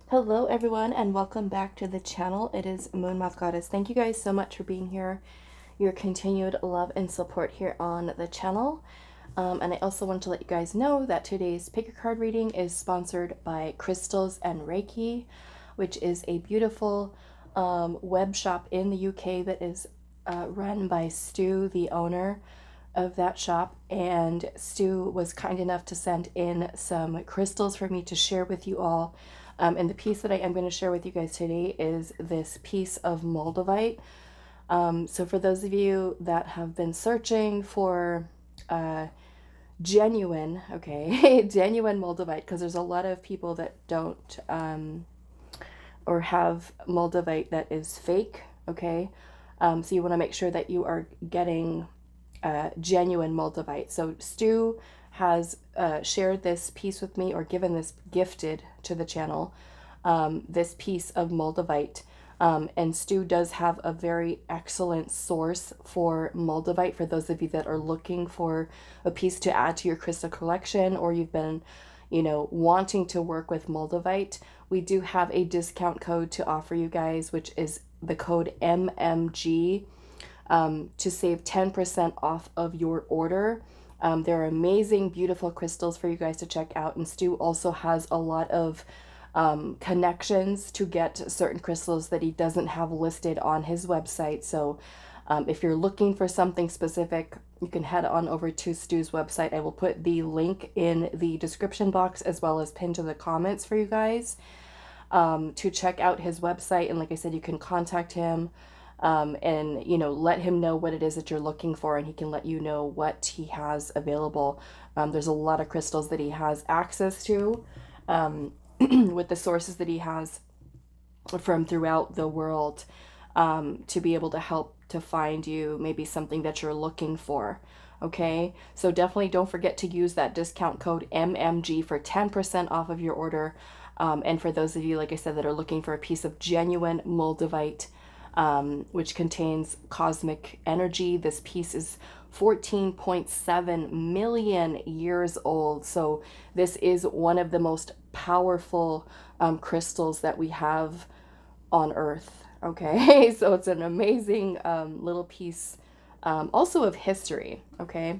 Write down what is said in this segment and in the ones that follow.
Hello everyone and welcome back to the channel. It is moonmothgoddess. Thank you guys so much for being here. Your continued love and support here on the channel. And I also want to let you guys know that today's pick a card reading is sponsored by Crystals and Reiki, which is a beautiful web shop in the UK that is run by Stu, the owner of that shop. And Stu was kind enough to send in some crystals for me to share with you all. And the piece that I am going to share with you guys today is this piece of Moldavite. So for those of you that have been searching for genuine, okay, genuine Moldavite, because there's a lot of people that don't or have Moldavite that is fake, okay? So you want to make sure that you are getting genuine Moldavite. So Stu has shared this piece with me, or given this, gifted to the channel, this piece of Moldavite. And Stu does have a very excellent source for Moldavite for those of you that are looking for a piece to add to your crystal collection, or you've been, wanting to work with Moldavite. We do have a discount code to offer you guys, which is the code MMG, to save 10% off of your order. They're amazing, beautiful crystals for you guys to check out. And Stu also has a lot of connections to get certain crystals that he doesn't have listed on his website. So if you're looking for something specific, you can head on over to Stu's website. I will put the link in the description box as well as pinned to the comments for you guys to check out his website. And like I said, you can contact him and let him know what it is that you're looking for, and he can let you know what he has available. There's a lot of crystals that he has access to with the sources that he has from throughout the world, to be able to help to find you maybe something that you're looking for. Okay, so definitely don't forget to use that discount code MMG for 10% off of your order. And for those of you, like I said, that are looking for a piece of genuine Moldavite, which contains cosmic energy. This piece is 14.7 million years old. So this is one of the most powerful crystals that we have on Earth. Okay, so it's an amazing little piece, also of history. Okay,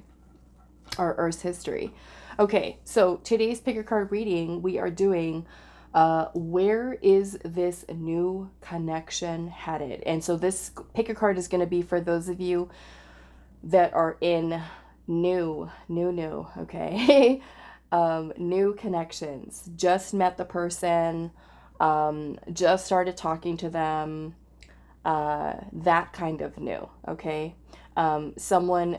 our Earth's history. Okay, so today's pick a card reading, we are doing where is this new connection headed? And so this pick a card is going to be for those of you that are in new, okay? New connections. Just met the person, just started talking to them, that kind of new, okay? Someone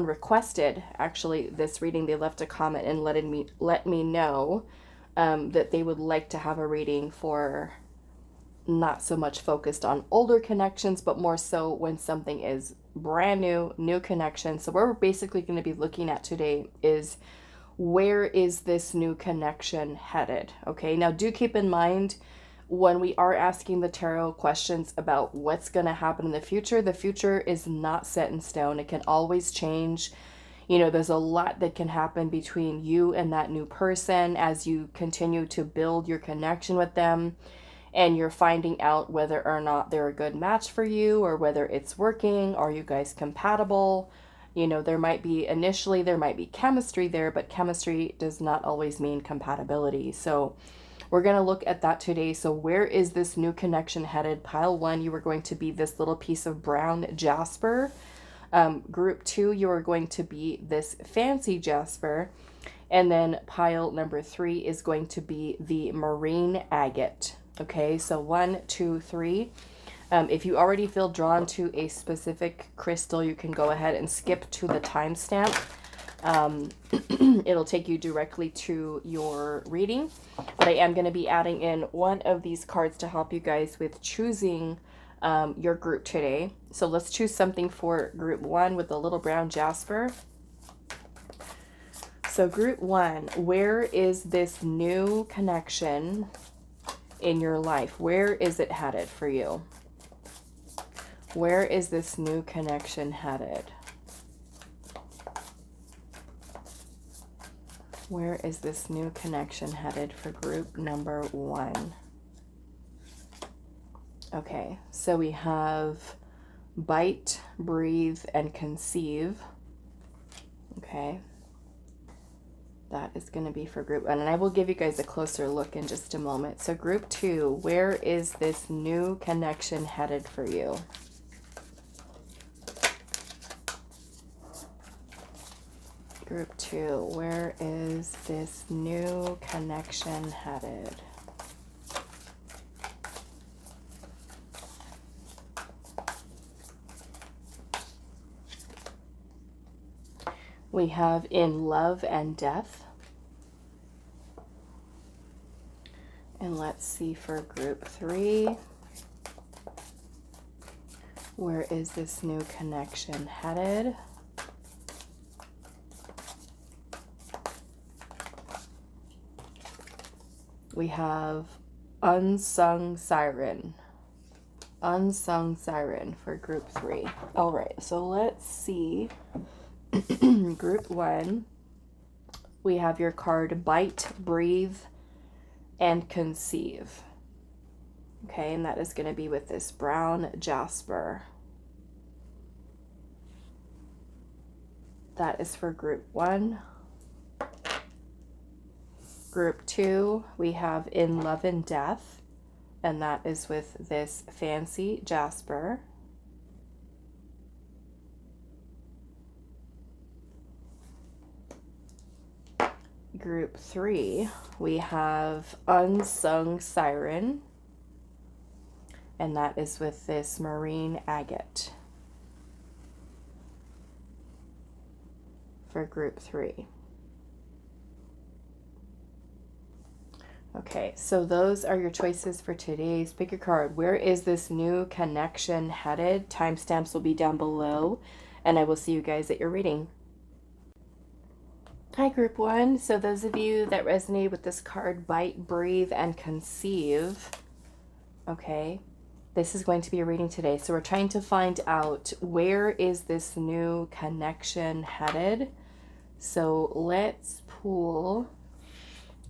requested actually this reading. They left a comment and let me know that they would like to have a reading for not so much focused on older connections, but more so when something is brand new connection. So what we're basically going to be looking at today is where is this new connection headed? Okay, now do keep in mind when we are asking the tarot questions about what's going to happen in the future is not set in stone. It can always change. There's a lot that can happen between you and that new person as you continue to build your connection with them, and you're finding out whether or not they're a good match for you, or whether it's working. Are you guys compatible? There might be chemistry there, but chemistry does not always mean compatibility. So we're going to look at that today. So where is this new connection headed? Pile 1, you are going to be this little piece of brown jasper. Group 2, you are going to be this fancy jasper. And then pile number 3 is going to be the marine agate. Okay, so 1, 2, 3. If you already feel drawn to a specific crystal, you can go ahead and skip to the timestamp. It'll take you directly to your reading. But I am going to be adding in one of these cards to help you guys with choosing your group today. So let's choose something for group 1 with the little brown jasper. So group 1, where is this new connection in your life? Where is it headed for you? Where is this new connection headed? Where is this new connection headed for group number 1? Okay, so we have bite, breathe, and conceive. Okay, that is going to be for group 1, and I will give you guys a closer look in just a moment. So group 2, where is this new connection headed for you? Group 2, where is this new connection headed? We have in love and death. And let's see for group 3. Where is this new connection headed? We have unsung siren. Unsung siren for group 3. All right, so let's see. Group 1, we have your card bite, breathe, and conceive. Okay, and that is going to be with this brown Jasper. That is for group 1. Group 2, we have in love and death, and that is with this fancy Jasper. Group 3, we have unsung siren, and that is with this marine agate for group 3. Okay, so those are your choices for today's pick a card. Where is this new connection headed? Timestamps will be down below, and I will see you guys at your reading. Hi, group 1. So those of you that resonate with this card, bite, breathe, and conceive. Okay, this is going to be a reading today. So we're trying to find out where is this new connection headed. So let's pull,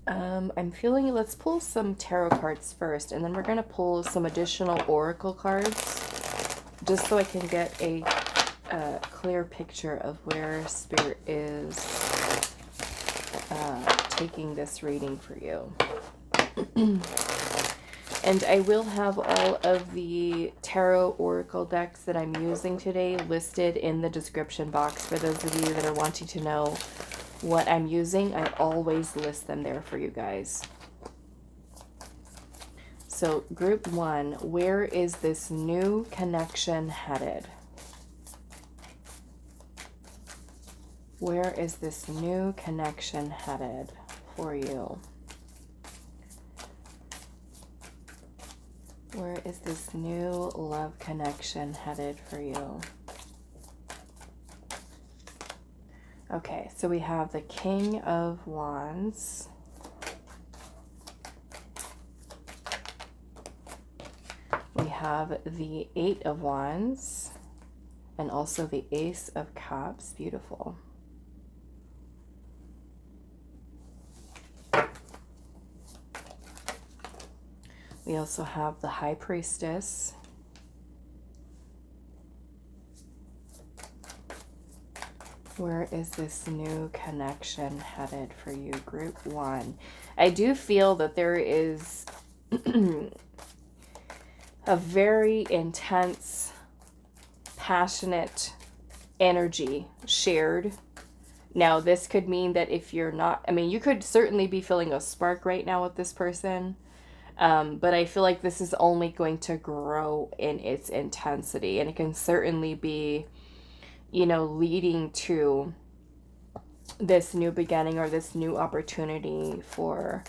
I'm feeling, let's pull some tarot cards first, and then we're going to pull some additional oracle cards just so I can get a clear picture of where Spirit is taking this reading for you. And I will have all of the tarot oracle decks that I'm using today listed in the description box. For those of you that are wanting to know what I'm using, I always list them there for you guys. So group 1, where is this new connection headed? Where is this new connection headed for you? Where is this new love connection headed for you? Okay, so we have the King of Wands. We have the 8 of Wands and also the Ace of Cups. Beautiful. We also have the High Priestess. Where is this new connection headed for you, group 1? I do feel that there is a very intense, passionate energy shared. Now, this could mean that if you're not, I mean, you could certainly be feeling a spark right now with this person. But I feel like this is only going to grow in its intensity, and it can certainly be, you know, leading to this new beginning or this new opportunity for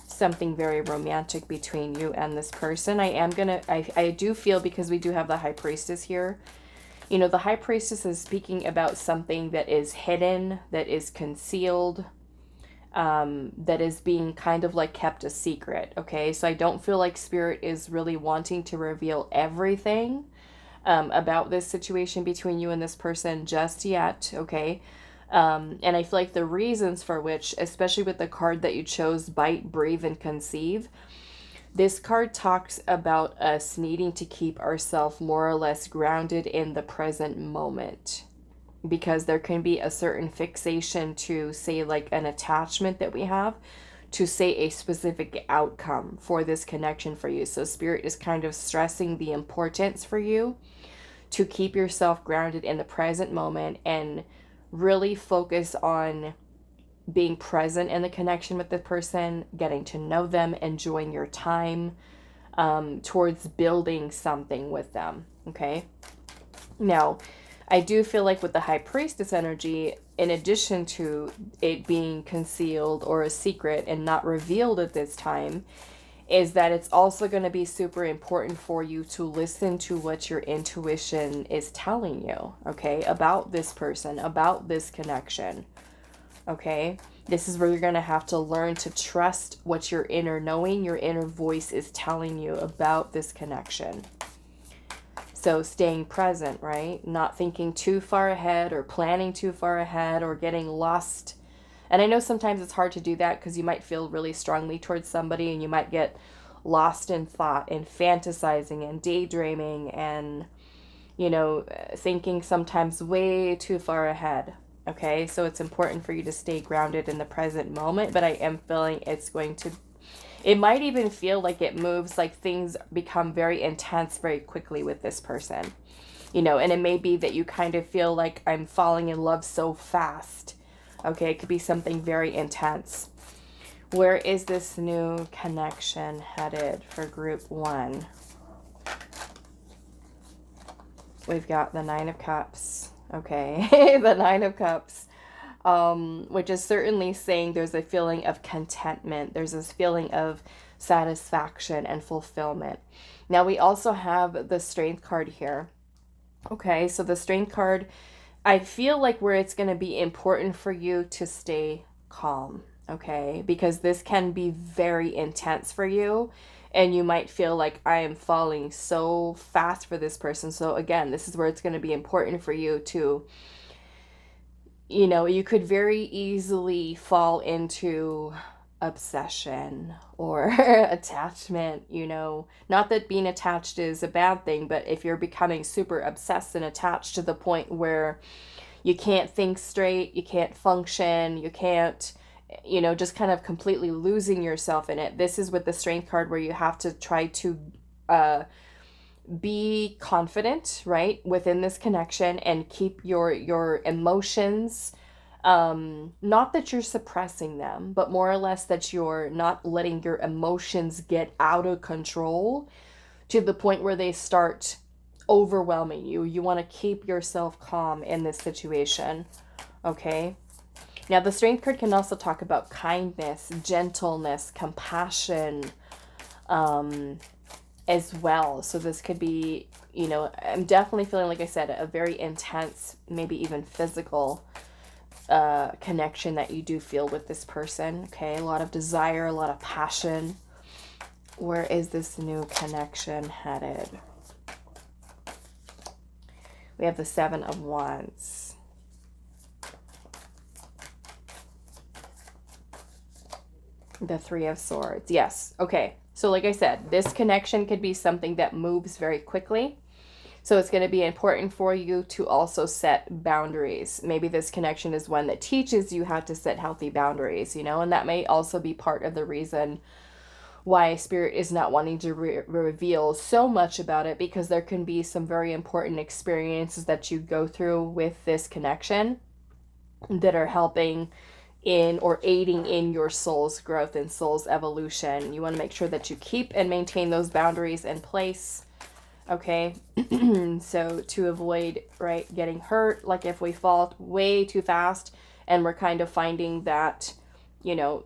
something very romantic between you and this person. I do feel, because we do have the High Priestess here, you know, the High Priestess is speaking about something that is hidden, that is concealed, that is being kind of like kept a secret. Okay, so I don't feel like Spirit is really wanting to reveal everything about this situation between you and this person just yet. Okay, And I feel like the reasons for which, especially with the card that you chose, Bite, Brave, and Conceive, this card talks about us needing to keep ourselves more or less grounded in the present moment. Because there can be a certain fixation to, say, like an attachment that we have to, say, a specific outcome for this connection for you. So Spirit is kind of stressing the importance for you to keep yourself grounded in the present moment and really focus on being present in the connection with the person, getting to know them, enjoying your time towards building something with them. Okay. Now, I do feel like with the High Priestess energy, in addition to it being concealed or a secret and not revealed at this time, is that it's also going to be super important for you to listen to what your intuition is telling you, okay, about this person, about this connection, okay? This is where you're going to have to learn to trust what your inner knowing, your inner voice is telling you about this connection. So staying present, right? Not thinking too far ahead or planning too far ahead or getting lost. And I know sometimes it's hard to do that because you might feel really strongly towards somebody and you might get lost in thought and fantasizing and daydreaming and, you know, thinking sometimes way too far ahead. Okay, so it's important for you to stay grounded in the present moment, but I am feeling it might even feel like it moves, like things become very intense very quickly with this person, you know, and it may be that you kind of feel like I'm falling in love so fast. Okay, it could be something very intense. Where is this new connection headed for group 1? We've got the 9 of Cups. Okay, the 9 of Cups, which is certainly saying there's a feeling of contentment. There's this feeling of satisfaction and fulfillment. Now, we also have the Strength card here. Okay, so the Strength card, I feel like where it's going to be important for you to stay calm, okay? Because this can be very intense for you and you might feel like I am falling so fast for this person. So again, this is where it's going to be important for you to, you know, you could very easily fall into obsession or attachment, you know, not that being attached is a bad thing, but if you're becoming super obsessed and attached to the point where you can't think straight, you can't function, you can't, you know, just kind of completely losing yourself in it. This is with the Strength card where you have to try to be confident, right, within this connection and keep your emotions, not that you're suppressing them, but more or less that you're not letting your emotions get out of control to the point where they start overwhelming you. You want to keep yourself calm in this situation, okay? Now, the Strength card can also talk about kindness, gentleness, compassion, as well. So this could be, you know, I'm definitely feeling, like I said, a very intense, maybe even physical connection that you do feel with this person, okay? A lot of desire, a lot of passion. Where is this new connection headed? We have the 7 of Wands. The 3 of Swords. Yes. Okay. So like I said, this connection could be something that moves very quickly. So it's going to be important for you to also set boundaries. Maybe this connection is one that teaches you how to set healthy boundaries, you know, and that may also be part of the reason why Spirit is not wanting to reveal so much about it, because there can be some very important experiences that you go through with this connection that are helping in or aiding in your soul's growth and soul's evolution. You want to make sure that you keep and maintain those boundaries in place, okay? So to avoid, right, getting hurt, like if we fall way too fast and we're kind of finding that, you know,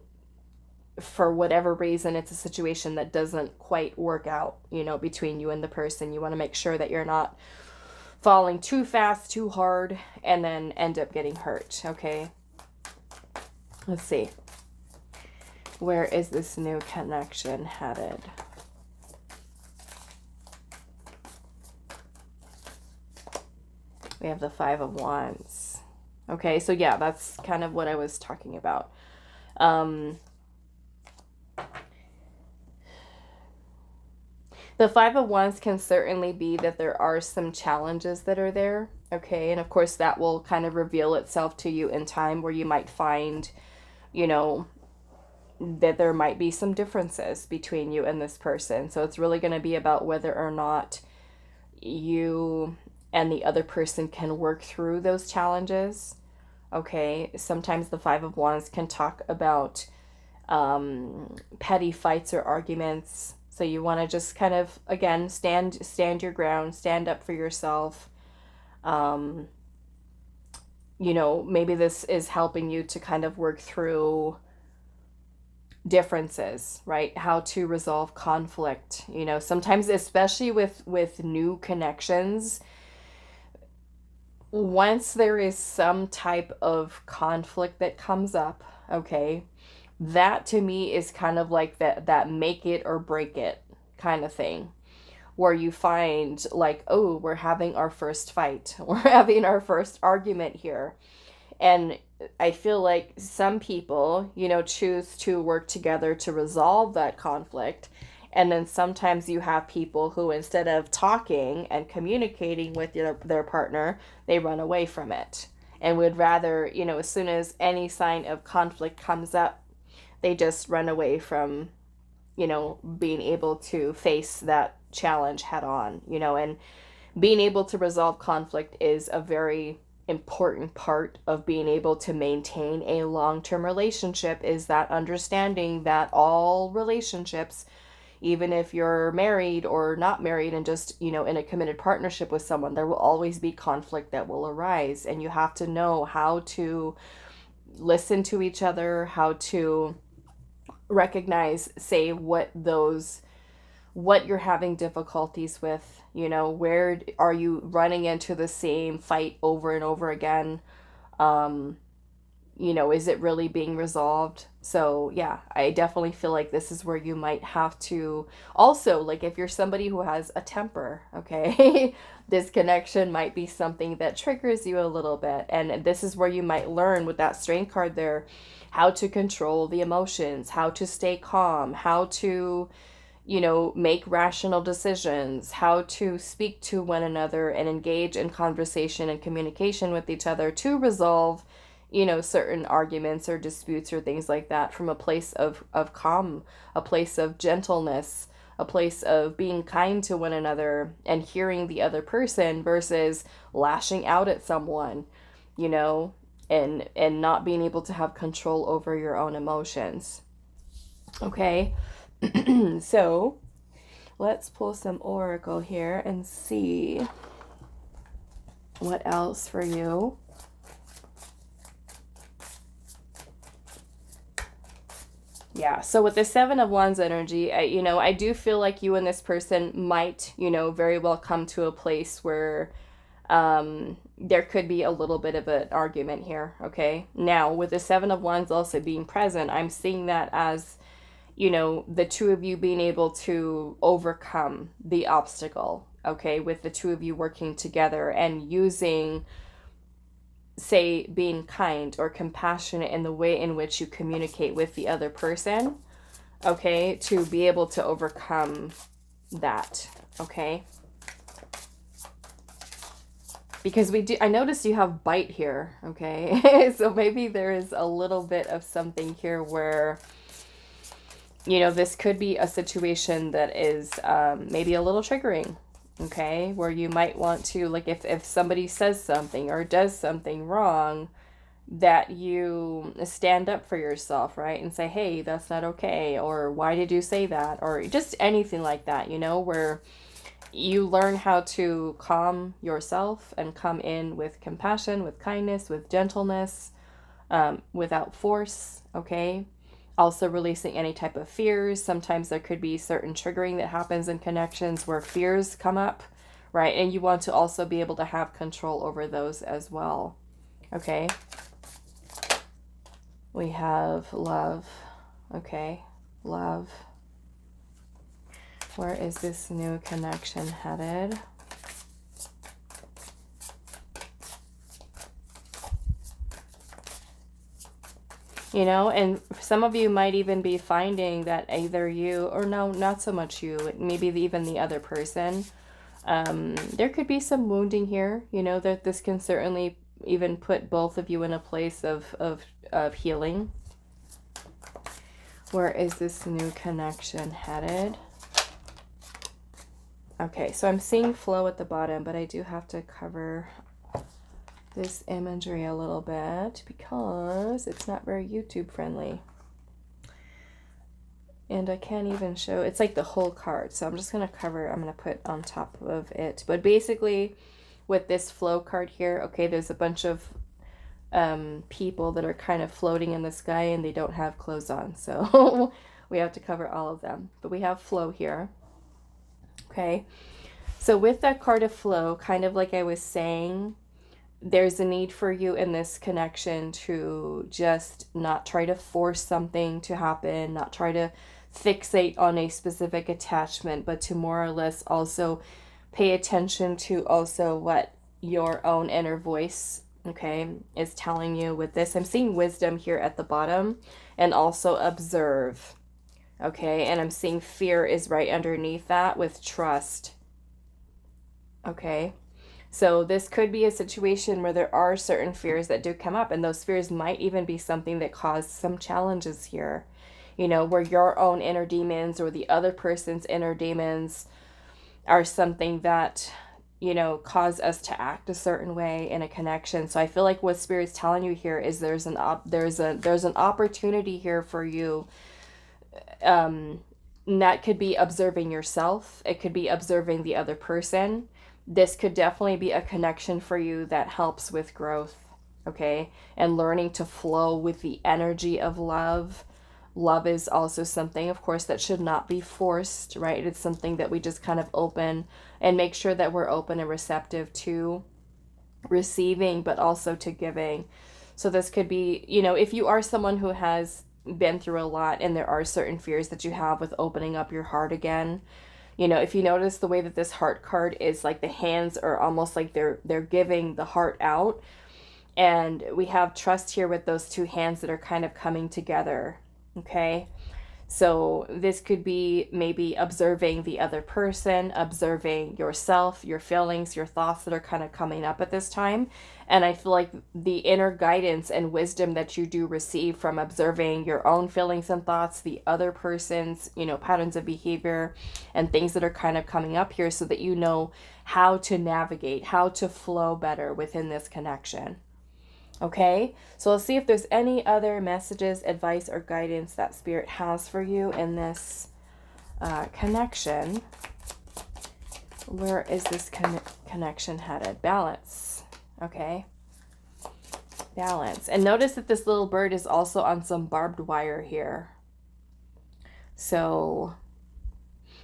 for whatever reason, it's a situation that doesn't quite work out, you know, between you and the person. You want to make sure that you're not falling too fast, too hard, and then end up getting hurt, okay? Let's see. Where is this new connection headed? We have the 5 of Wands. Okay, so yeah, that's kind of what I was talking about. Um, the Five of Wands can certainly be that there are some challenges that are there. Okay, and of course that will kind of reveal itself to you in time, where you might find, you know, that there might be some differences between you and this person. So it's really going to be about whether or not you and the other person can work through those challenges. Okay, sometimes the Five of Wands can talk about petty fights or arguments. So you want to just kind of, again, stand your ground, stand up for yourself. Um, maybe this is helping you to kind of work through differences, right? How to resolve conflict. Sometimes, especially with new connections, once there is some type of conflict that comes up, okay, that to me is kind of like that make it or break it kind of thing, where you find like, oh, we're having our first fight, we're having our first argument here. And I feel like some people, choose to work together to resolve that conflict. And then sometimes you have people who, instead of talking and communicating with their partner, they run away from it and would rather, as soon as any sign of conflict comes up, they just run away from, being able to face that challenge head on, and being able to resolve conflict is a very important part of being able to maintain a long-term relationship, is that understanding that all relationships, even if you're married or not married and just, in a committed partnership with someone, there will always be conflict that will arise. And you have to know how to listen to each other, how to recognize, say, what you're having difficulties with, where are you running into the same fight over and over again? um is it really being resolved? So yeah, I definitely feel like this is where you might have to also, like, if you're somebody who has a temper, okay, this connection might be something that triggers you a little bit, and this is where you might learn with that Strength card there, how to control the emotions, how to stay calm, how to make rational decisions, how to speak to one another and engage in conversation and communication with each other to resolve, certain arguments or disputes or things like that from a place of calm, a place of gentleness, a place of being kind to one another and hearing the other person versus lashing out at someone, you know, and not being able to have control over your own emotions. Okay? So let's pull some oracle here and see what else for you. Yeah, so with the Seven of Wands energy, I do feel like you and this person might, very well come to a place where there could be a little bit of an argument here, okay? Now, with the Seven of Wands also being present, I'm seeing that as, the two of you being able to overcome the obstacle, okay, with the two of you working together and using, say, being kind or compassionate in the way in which you communicate with the other person, okay, to be able to overcome that, okay? Because I noticed you have bite here, okay? So maybe there is a little bit of something here where, this could be a situation that is maybe a little triggering, okay? Where you might want to, like, if somebody says something or does something wrong, that you stand up for yourself, right? And say, hey, that's not okay, or why did you say that? Or just anything like that, where you learn how to calm yourself and come in with compassion, with kindness, with gentleness, without force, okay? Also releasing any type of fears. Sometimes there could be certain triggering that happens in connections where fears come up, right? And you want to also be able to have control over those as well, okay? We have love, okay? Love. Where is this new connection headed? You know, and some of you might even be finding that either you, or no, not so much you, maybe even the other person. There could be some wounding here, you know, that this can certainly even put both of you in a place of healing. Where is this new connection headed? Okay, so I'm seeing flow at the bottom, but I do have to cover this imagery a little bit because it's not very YouTube friendly. And I can't even show, it's like the whole card. So I'm just going to cover, I'm going to put on top of it. But basically with this flow card here, okay, there's a bunch of people that are kind of floating in the sky and they don't have clothes on. So we have to cover all of them. But we have flow here. Okay. So with that card of flow, kind of like I was saying, there's a need for you in this connection to just not try to force something to happen, not try to fixate on a specific attachment, but to more or less also pay attention to also what your own inner voice, okay, is telling you with this. I'm seeing wisdom here at the bottom and also observe, okay, and I'm seeing fear is right underneath that with trust, okay. So this could be a situation where there are certain fears that do come up, and those fears might even be something that caused some challenges here, you know, where your own inner demons or the other person's inner demons are something that, you know, cause us to act a certain way in a connection. So I feel like what Spirit's telling you here is there's an opportunity here for you. And that could be observing yourself. It could be observing the other person. This could definitely be a connection for you that helps with growth, okay? And learning to flow with the energy of love. Love is also something, of course, that should not be forced, right? It's something that we just kind of open and make sure that we're open and receptive to receiving, but also to giving. So this could be, you know, if you are someone who has been through a lot and there are certain fears that you have with opening up your heart again, you know, if you notice the way that this heart card is, like the hands are almost like they're giving the heart out. And we have trust here with those two hands that are kind of coming together. Okay. So this could be maybe observing the other person, observing yourself, your feelings, your thoughts that are kind of coming up at this time. And I feel like the inner guidance and wisdom that you do receive from observing your own feelings and thoughts, the other person's, you know, patterns of behavior and things that are kind of coming up here so that you know how to navigate, how to flow better within this connection. Okay, so let's see if there's any other messages, advice, or guidance that Spirit has for you in this connection. Where is this connection headed? Balance. Okay, balance. And notice that this little bird is also on some barbed wire here. So,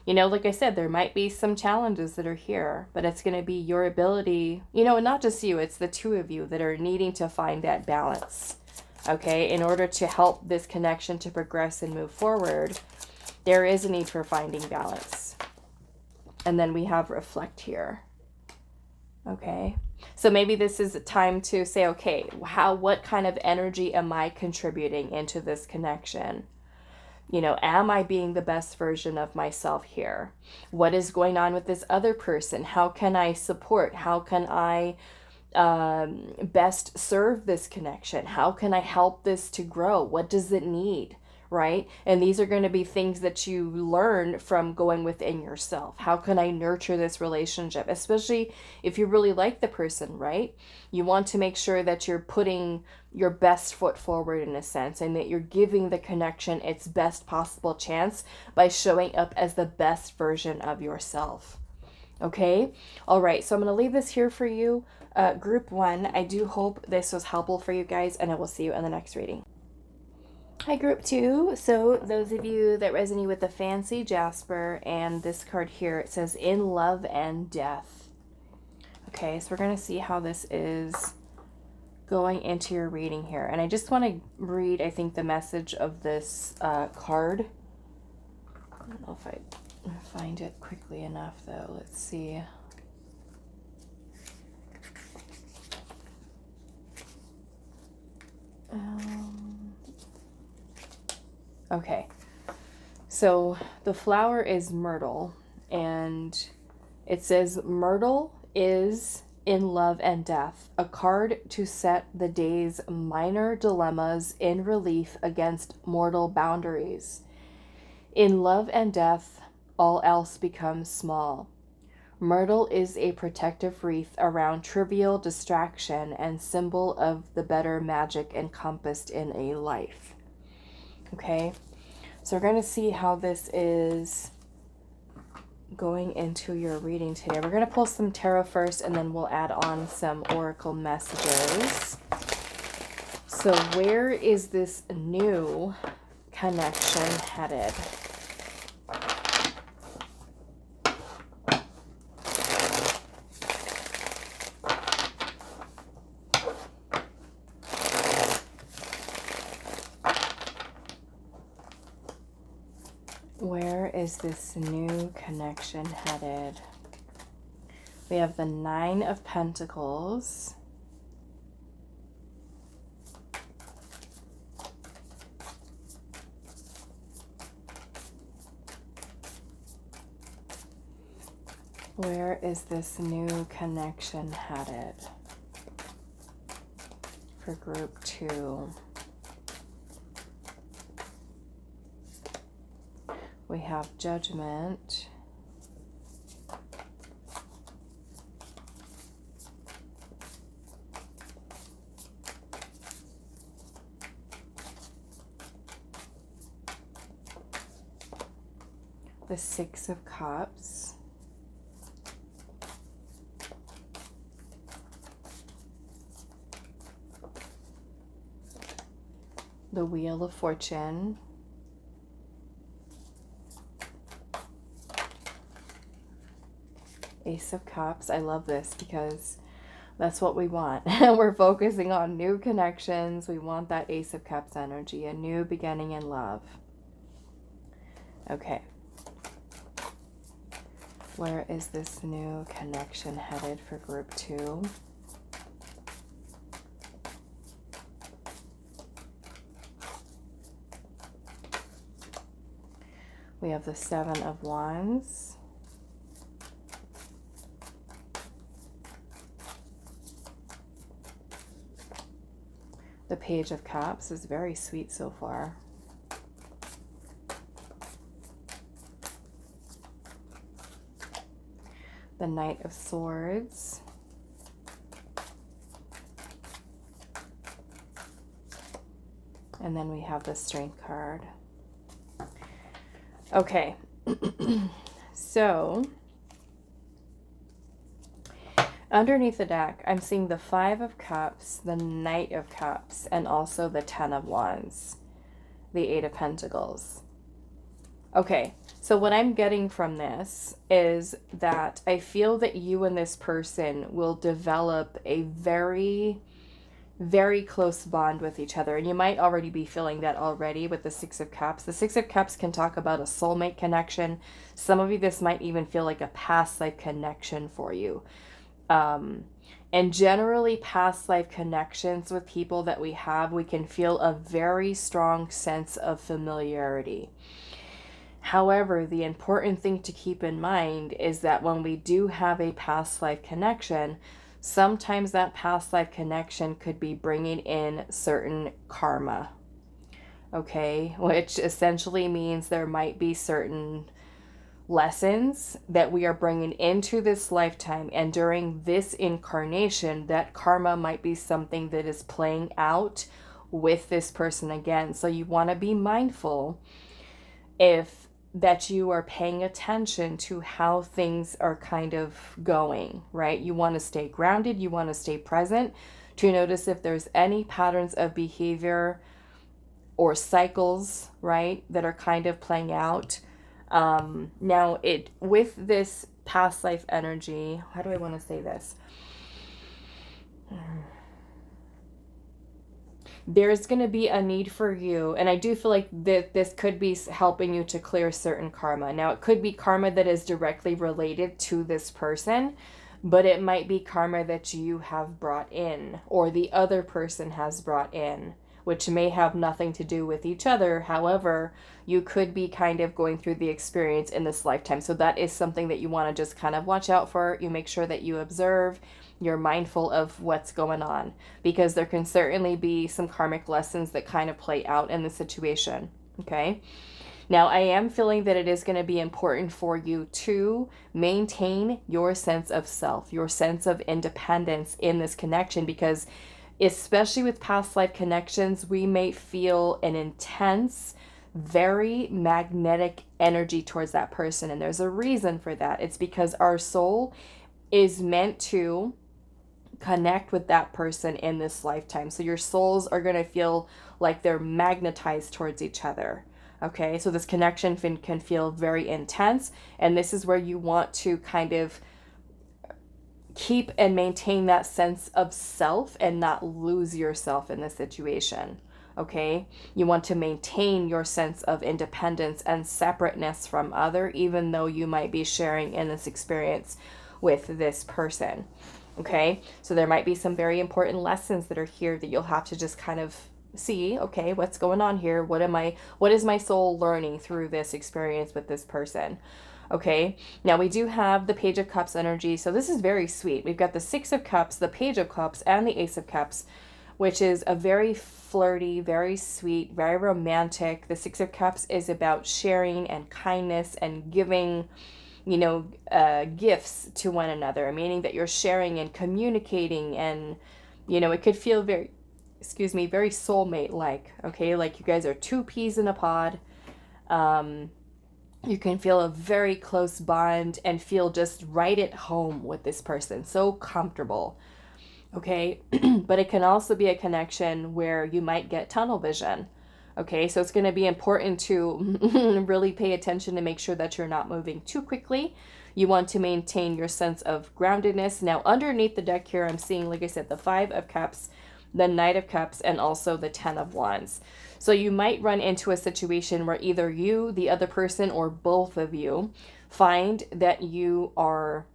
you know, like I said, there might be some challenges that are here, but it's going to be your ability, you know, and not just you, it's the two of you that are needing to find that balance, okay? In order to help this connection to progress and move forward, there is a need for finding balance. And then we have reflect here, okay? So maybe this is a time to say, okay, what kind of energy am I contributing into this connection? You know, am I being the best version of myself here? What is going on with this other person? How can I support? How can I best serve this connection? How can I help this to grow? What does it need? Right? And these are going to be things that you learn from going within yourself. How can I nurture this relationship? Especially if you really like the person, right? You want to make sure that you're putting your best foot forward in a sense, and that you're giving the connection its best possible chance by showing up as the best version of yourself. Okay? All right, so I'm going to leave this here for you. Group 1, I do hope this was helpful for you guys, and I will see you in the next reading. Hi, Group 2. So those of you that resonate with the fancy Jasper and this card here, it says in love and death. Okay, so we're going to see how this is going into your reading here. And I just want to read, I think, the message of this card. I don't know if I find it quickly enough, though. Let's see. Okay. So the flower is myrtle, and it says myrtle is in love and death, a card to set the day's minor dilemmas in relief against mortal boundaries. In love and death, all else becomes small. Myrtle is a protective wreath around trivial distraction and symbol of the better magic encompassed in a life. Okay? So we're going to see how this is going into your reading today. We're going to pull some tarot first, and then we'll add on some oracle messages. So where is this new connection headed? Where is this new connection headed? We have the Nine of Pentacles. Where is this new connection headed for group 2? We have Judgment. The Six of Cups. The Wheel of Fortune. Ace of Cups. I love this because that's what we want. We're focusing on new connections. We want that Ace of Cups energy, a new beginning in love. Okay. Where is this new connection headed for group 2? We have the Seven of Wands. The Page of Cups is very sweet so far. The Knight of Swords. And then we have the Strength card. Okay, so underneath the deck, I'm seeing the Five of Cups, the Knight of Cups, and also the Ten of Wands, the Eight of Pentacles. Okay, so what I'm getting from this is that I feel that you and this person will develop a very, very close bond with each other. And you might already be feeling that already with the Six of Cups. The Six of Cups can talk about a soulmate connection. Some of you, this might even feel like a past life connection for you. And generally past life connections with people that we have, we can feel a very strong sense of familiarity. However, the important thing to keep in mind is that when we do have a past life connection, sometimes that past life connection could be bringing in certain karma, okay? Which essentially means there might be certain lessons that we are bringing into this lifetime, and during this incarnation, that karma might be something that is playing out with this person again. So you want to be mindful that you are paying attention to how things are kind of going, right? You want to stay grounded, you want to stay present to notice if there's any patterns of behavior or cycles, right, that are kind of playing out. Now, with this past life energy, how do I want to say this? There's going to be a need for you, and I do feel like this could be helping you to clear certain karma. Now, it could be karma that is directly related to this person, but it might be karma that you have brought in or the other person has brought in, which may have nothing to do with each other. However, you could be kind of going through the experience in this lifetime. So that is something that you want to just kind of watch out for. You make sure that you observe, you're mindful of what's going on, because there can certainly be some karmic lessons that kind of play out in the situation. Okay. Now, I am feeling that it is going to be important for you to maintain your sense of self, your sense of independence in this connection, because especially with past life connections, we may feel an intense, very magnetic energy towards that person. And there's a reason for that. It's because our soul is meant to connect with that person in this lifetime. So your souls are going to feel like they're magnetized towards each other. Okay, so this connection can feel very intense, and this is where you want to kind of keep and maintain that sense of self and not lose yourself in this situation. Okay, you want to maintain your sense of independence and separateness from other, even though you might be sharing in this experience with this person. Okay, so there might be some very important lessons that are here that you'll have to just kind of see, okay, what's going on here? What is my soul learning through this experience with this person? Okay, now we do have the Page of Cups energy. So this is very sweet. We've got the Six of Cups, the Page of Cups, and the Ace of Cups, which is a very flirty, very sweet, very romantic. The Six of Cups is about sharing and kindness and giving, gifts to one another, meaning that you're sharing and communicating, and, it could feel very soulmate-like, okay? Like you guys are two peas in a pod. You can feel a very close bond and feel just right at home with this person, so comfortable, okay? But it can also be a connection where you might get tunnel vision, okay? So it's going to be important to really pay attention to make sure that you're not moving too quickly. You want to maintain your sense of groundedness. Now, underneath the deck here, I'm seeing, like I said, the Five of Cups, the Knight of Cups, and also the Ten of Wands. So you might run into a situation where either you, the other person, or both of you find that you are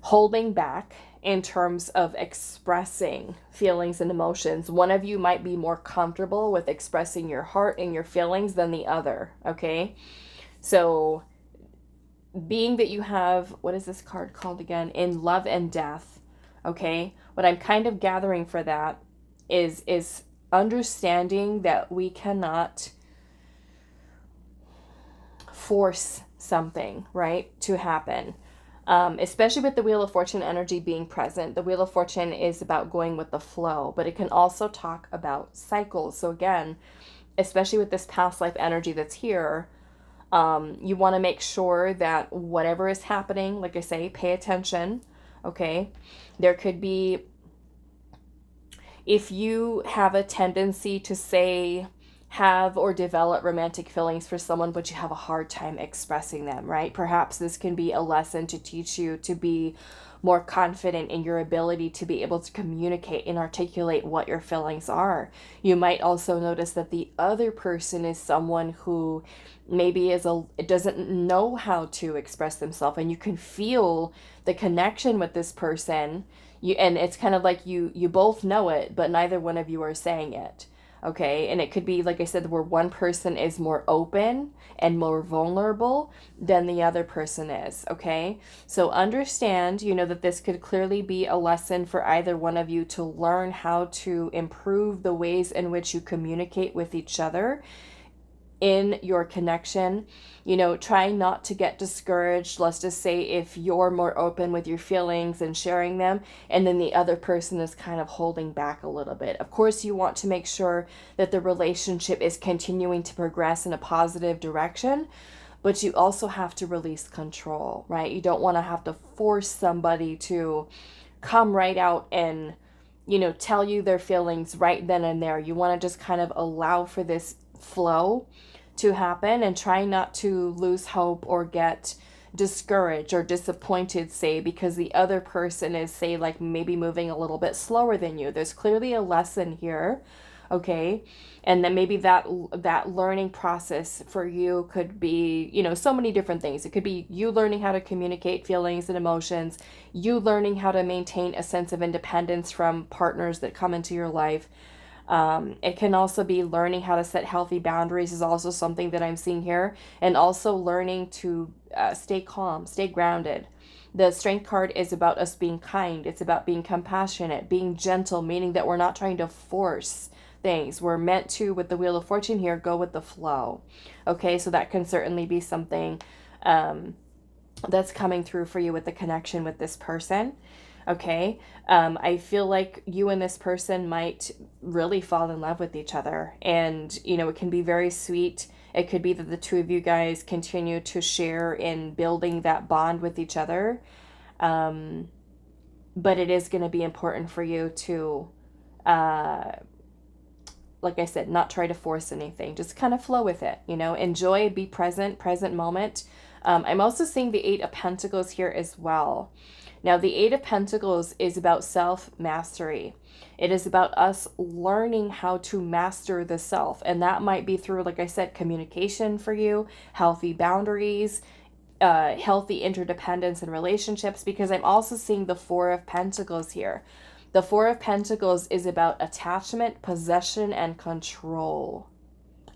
holding back in terms of expressing feelings and emotions. One of you might be more comfortable with expressing your heart and your feelings than the other, okay? So being that you have, what is this card called again? In Love and Death, okay? What I'm kind of gathering for that is understanding that we cannot force something, right, to happen. Especially with the Wheel of Fortune energy being present. The Wheel of Fortune is about going with the flow, but it can also talk about cycles. So again, especially with this past life energy that's here, you want to make sure that whatever is happening, like I say, pay attention, okay? There could be, if you have a tendency to say, have or develop romantic feelings for someone, but you have a hard time expressing them, right? Perhaps this can be a lesson to teach you to be more confident in your ability to be able to communicate and articulate what your feelings are. You might also notice that the other person is someone who maybe doesn't know how to express themselves, and you can feel the connection with this person. And it's kind of like you both know it, but neither one of you are saying it. Okay, and it could be, like I said, where one person is more open and more vulnerable than the other person is, okay? So understand, that this could clearly be a lesson for either one of you to learn how to improve the ways in which you communicate with each other in your connection. Try not to get discouraged. Let's just say if you're more open with your feelings and sharing them, and then the other person is kind of holding back a little bit. Of course, you want to make sure that the relationship is continuing to progress in a positive direction, but you also have to release control, right? You don't want to have to force somebody to come right out and, tell you their feelings right then and there. You want to just kind of allow for this flow to happen, and try not to lose hope or get discouraged or disappointed, say, because the other person is, say, like maybe moving a little bit slower than you. There's clearly a lesson here, okay? And then maybe that learning process for you could be, so many different things. It could be you learning how to communicate feelings and emotions, you learning how to maintain a sense of independence from partners that come into your life. It can also be learning how to set healthy boundaries is also something that I'm seeing here. And also learning to stay calm, stay grounded. The Strength card is about us being kind. It's about being compassionate, being gentle, meaning that we're not trying to force things. We're meant to, with the Wheel of Fortune here, go with the flow. Okay, so that can certainly be something that's coming through for you with the connection with this person. Okay, I feel like you and this person might really fall in love with each other, and you know, it can be very sweet. It could be that the two of you guys continue to share in building that bond with each other, but it is going to be important for you to like I said, not try to force anything. Just kind of flow with it, you know, enjoy, be present, present moment. I'm also seeing the Eight of Pentacles here as well. Now, the Eight of Pentacles is about self-mastery. It is about us learning how to master the self. And that might be through, like I said, communication for you, healthy boundaries, healthy interdependence in relationships, because I'm also seeing the Four of Pentacles here. The Four of Pentacles is about attachment, possession, and control.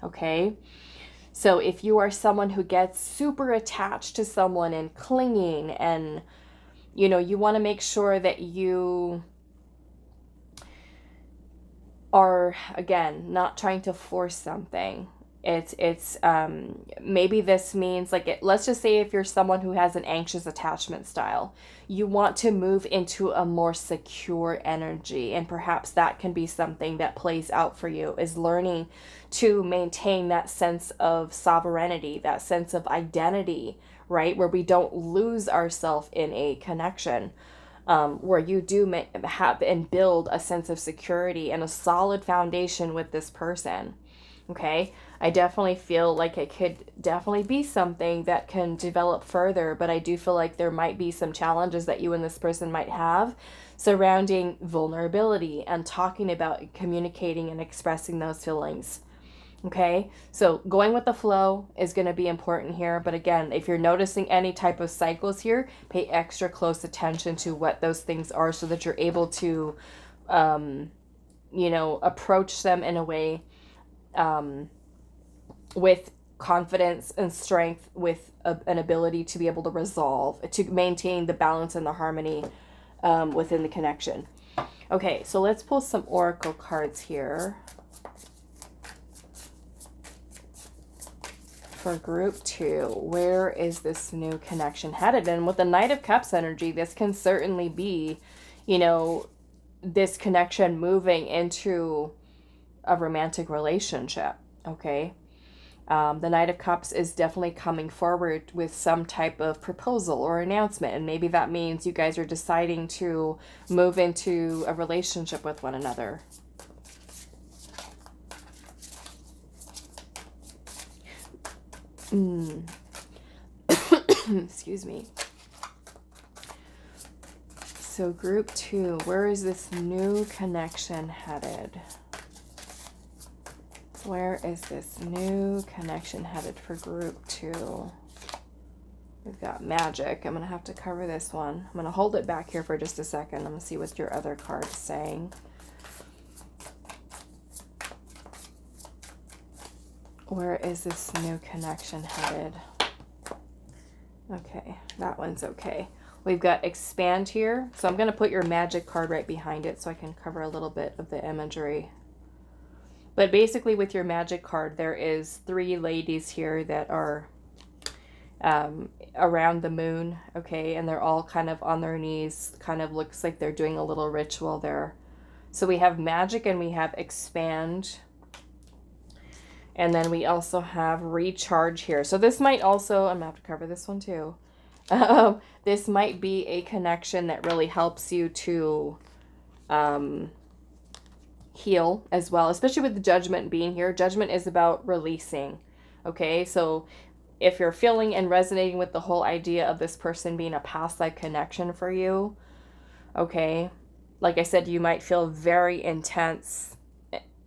Okay? So if you are someone who gets super attached to someone and clinging, and, you know, you want to make sure that you are, again, not trying to force something. It's maybe this means, like, let's just say if you're someone who has an anxious attachment style, you want to move into a more secure energy, and perhaps that can be something that plays out for you, is learning to maintain that sense of sovereignty, that sense of identity, right, where we don't lose ourselves in a connection, where you do have and build a sense of security and a solid foundation with this person. Okay, I definitely feel like it could definitely be something that can develop further, but I do feel like there might be some challenges that you and this person might have surrounding vulnerability and talking about communicating and expressing those feelings. Okay, so going with the flow is going to be important here. But again, if you're noticing any type of cycles here, pay extra close attention to what those things are so that you're able to, you know, approach them in a way with confidence and strength, with an ability to be able to resolve, to maintain the balance and the harmony within the connection. Okay, so let's pull some oracle cards here for group 2. Where is this new connection headed? And with the Knight of Cups energy, this can certainly be, you know, this connection moving into a romantic relationship. Okay, the Knight of Cups is definitely coming forward with some type of proposal or announcement, and maybe that means you guys are deciding to move into a relationship with one another. Excuse me. So group 2, where is this new connection headed? Where is this new connection headed for group 2? We've got magic. I'm going to have to cover this one. I'm going to hold it back here for just a second. I'm going to see what your other card is saying. Where is this new connection headed? Okay, that one's okay. We've got expand here. So I'm going to put your magic card right behind it so I can cover a little bit of the imagery. But basically with your magic card, there is 3 ladies here that are around the moon, okay? And they're all kind of on their knees, kind of looks like they're doing a little ritual there. So we have magic and we have expand. And then we also have recharge here. So this might also, I'm going to have to cover this one too. This might be a connection that really helps you to heal as well, especially with the judgment being here. Judgment is about releasing. Okay, so if you're feeling and resonating with the whole idea of this person being a past life connection for you, okay, like I said, you might feel very intense,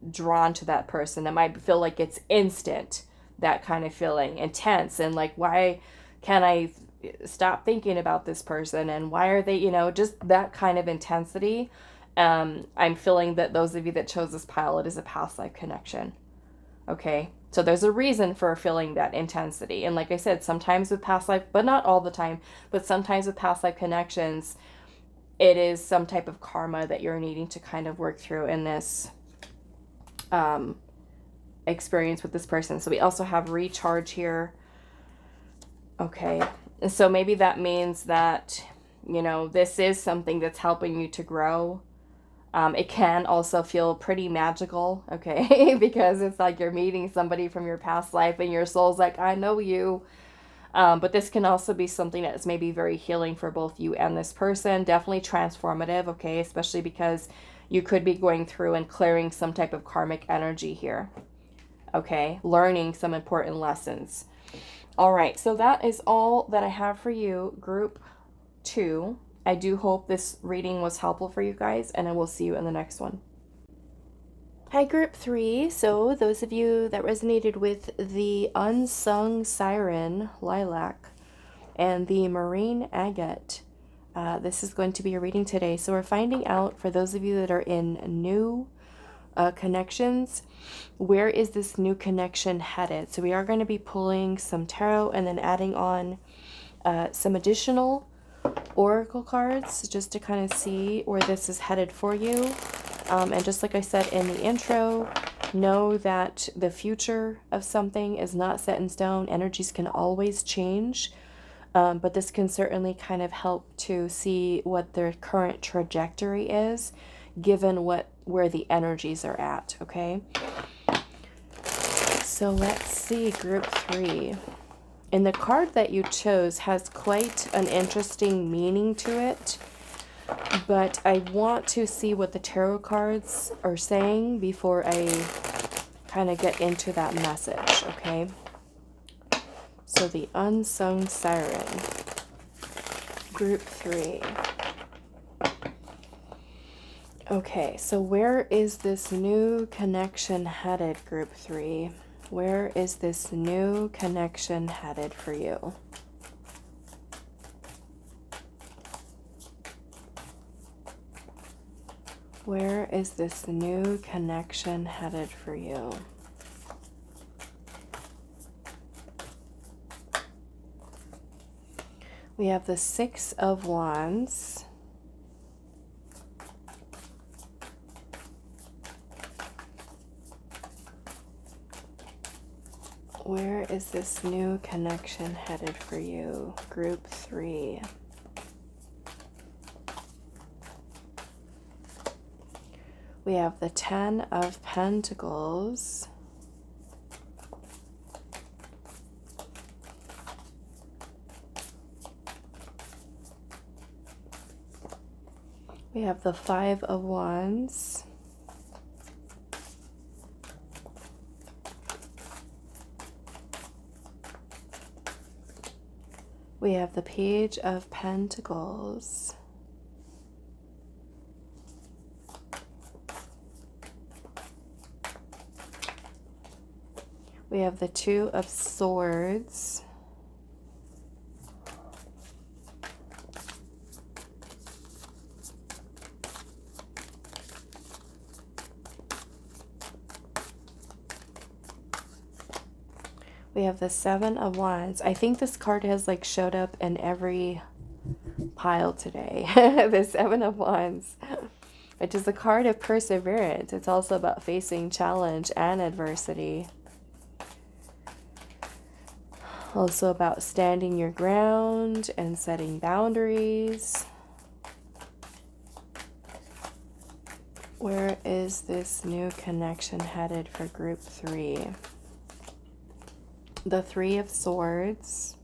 drawn to that person. It might feel like it's instant, that kind of feeling, intense, and like, why can't I stop thinking about this person, and why are they, you know, just that kind of intensity. I'm feeling that those of you that chose this pile, it is a past life connection. Okay, so there's a reason for feeling that intensity. And like I said, sometimes with past life, but not all the time, but sometimes with past life connections, it is some type of karma that you're needing to kind of work through in this experience with this person. So we also have recharge here. Okay, and so maybe that means that, you know, this is something that's helping you to grow. It can also feel pretty magical, okay, because it's like you're meeting somebody from your past life and your soul's like, I know you. But this can also be something that's maybe very healing for both you and this person. Definitely transformative, okay, especially because you could be going through and clearing some type of karmic energy here, okay, learning some important lessons. All right, so that is all that I have for you, group 2. I do hope this reading was helpful for you guys, and I will see you in the next one. Hi, group 3. So those of you that resonated with the unsung siren, Lilac, and the marine agate, this is going to be a reading today. So we're finding out, for those of you that are in new connections, where is this new connection headed? So we are going to be pulling some tarot and then adding on some additional oracle cards just to kind of see where this is headed for you. And just like I said in the intro, know that the future of something is not set in stone. Energies can always change, but this can certainly kind of help to see what their current trajectory is, given where the energies are at, okay? So let's see, group 3. And the card that you chose has quite an interesting meaning to it, but I want to see what the tarot cards are saying before I kind of get into that message, okay? So the unsung siren, group 3. Okay, so where is this new connection headed, group 3? Where is this new connection headed for you? Where is this new connection headed for you? We have the 6 of Wands. Where is this new connection headed for you, group 3? We have the 10 of Pentacles. We have the 5 of Wands. We have the Page of Pentacles. We have the 2 of Swords. We have the 7 of Wands. I think this card has like showed up in every pile today. The 7 of Wands, which is the card of perseverance. It's also about facing challenge and adversity. Also about standing your ground and setting boundaries. Where is this new connection headed for group 3? The 3 of Swords.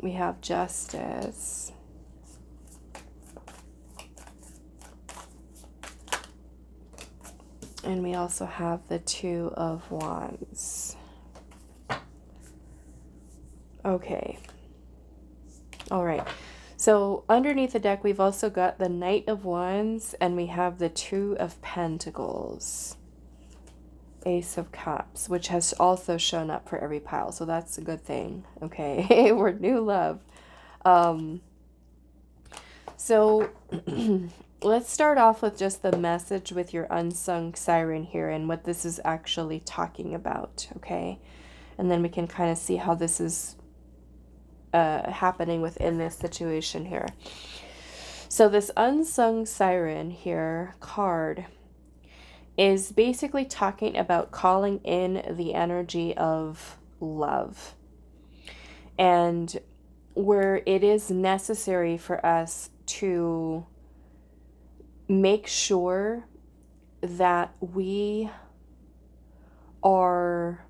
We have Justice. And we also have the 2 of Wands. Okay. All right. So underneath the deck, we've also got the Knight of Wands, and we have the 2 of Pentacles. Ace of Cups, which has also shown up for every pile. So that's a good thing. Okay. We're new love. So let's start off with just the message with your unsung siren here and what this is actually talking about. Okay. And then we can kind of see how this is happening within this situation here. So this unsung siren here card is basically talking about calling in the energy of love, and where it is necessary for us to make sure that we are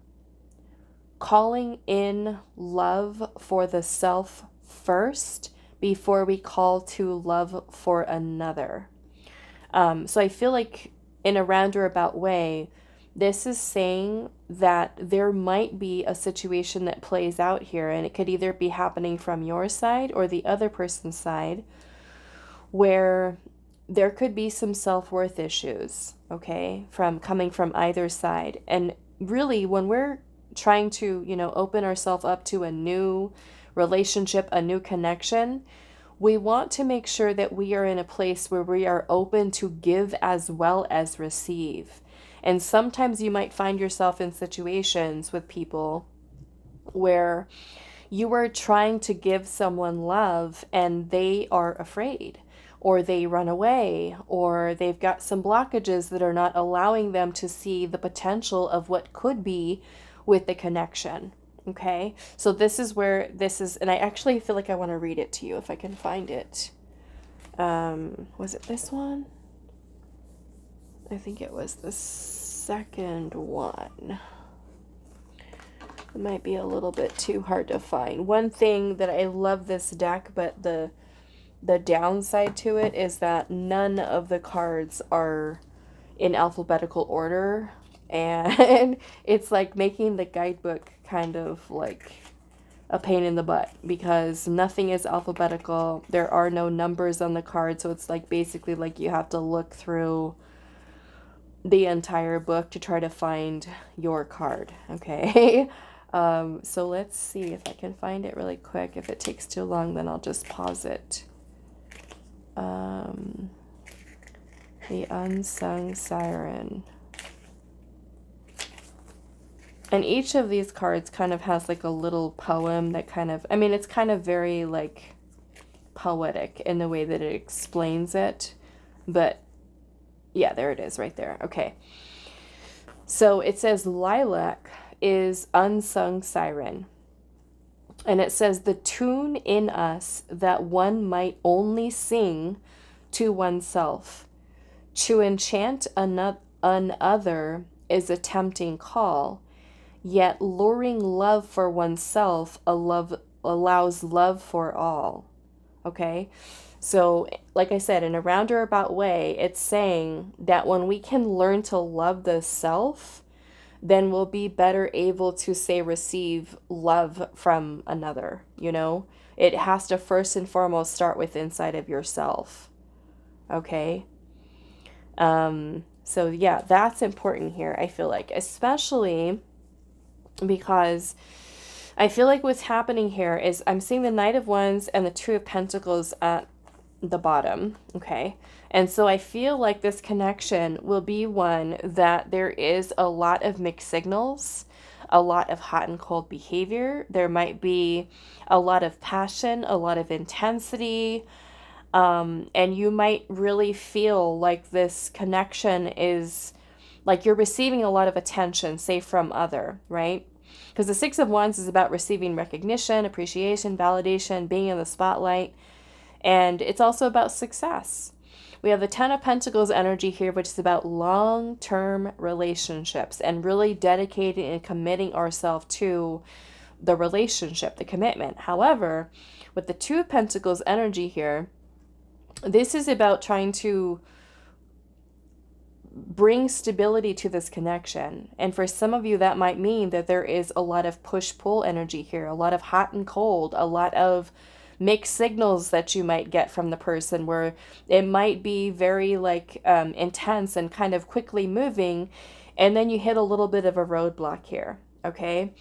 calling in love for the self first before we call to love for another. So I feel like in a roundabout way, this is saying that there might be a situation that plays out here, and it could either be happening from your side or the other person's side, where there could be some self-worth issues, okay, coming from either side. And really, when we're trying to, open ourselves up to a new relationship, a new connection, we want to make sure that we are in a place where we are open to give as well as receive. And sometimes you might find yourself in situations with people where you are trying to give someone love and they are afraid, or they run away, or they've got some blockages that are not allowing them to see the potential of what could be with the connection. Okay, so this is where this is, and I actually feel like I want to read it to you if I can find it. Was it this one? I think it was the second one. It might be a little bit too hard to find. One thing that I love this deck, but the downside to it is that none of the cards are in alphabetical order. And it's like making the guidebook kind of like a pain in the butt because nothing is alphabetical. There are no numbers on the card. So it's like basically like you have to look through the entire book to try to find your card. Okay. So let's see if I can find it really quick. If it takes too long, then I'll just pause it. The Unsung Siren. And each of these cards kind of has like a little poem that kind of, it's kind of very like poetic in the way that it explains it. But yeah, there it is right there. Okay. So it says lilac is unsung siren. And it says the tune in us that one might only sing to oneself. To enchant another is a tempting call. Yet luring love for oneself allows love for all. Okay? So, like I said, in a roundabout way, it's saying that when we can learn to love the self, then we'll be better able to, say, receive love from another, It has to first and foremost start with inside of yourself. Okay? So, yeah, that's important here, I feel like, especially because I feel like what's happening here is I'm seeing the Knight of Wands and the Two of Pentacles at the bottom, okay? And so I feel like this connection will be one that there is a lot of mixed signals, a lot of hot and cold behavior. There might be a lot of passion, a lot of intensity, and you might really feel like this connection is like you're receiving a lot of attention, say from other, right? Because the Six of Wands is about receiving recognition, appreciation, validation, being in the spotlight. And it's also about success. We have the Ten of Pentacles energy here, which is about long-term relationships and really dedicating and committing ourselves to the relationship, the commitment. However, with the Two of Pentacles energy here, this is about trying to bring stability to this connection. And for some of you, that might mean that there is a lot of push-pull energy here, a lot of hot and cold, a lot of mixed signals that you might get from the person where it might be very like intense and kind of quickly moving, And then you hit a little bit of a roadblock here, okay?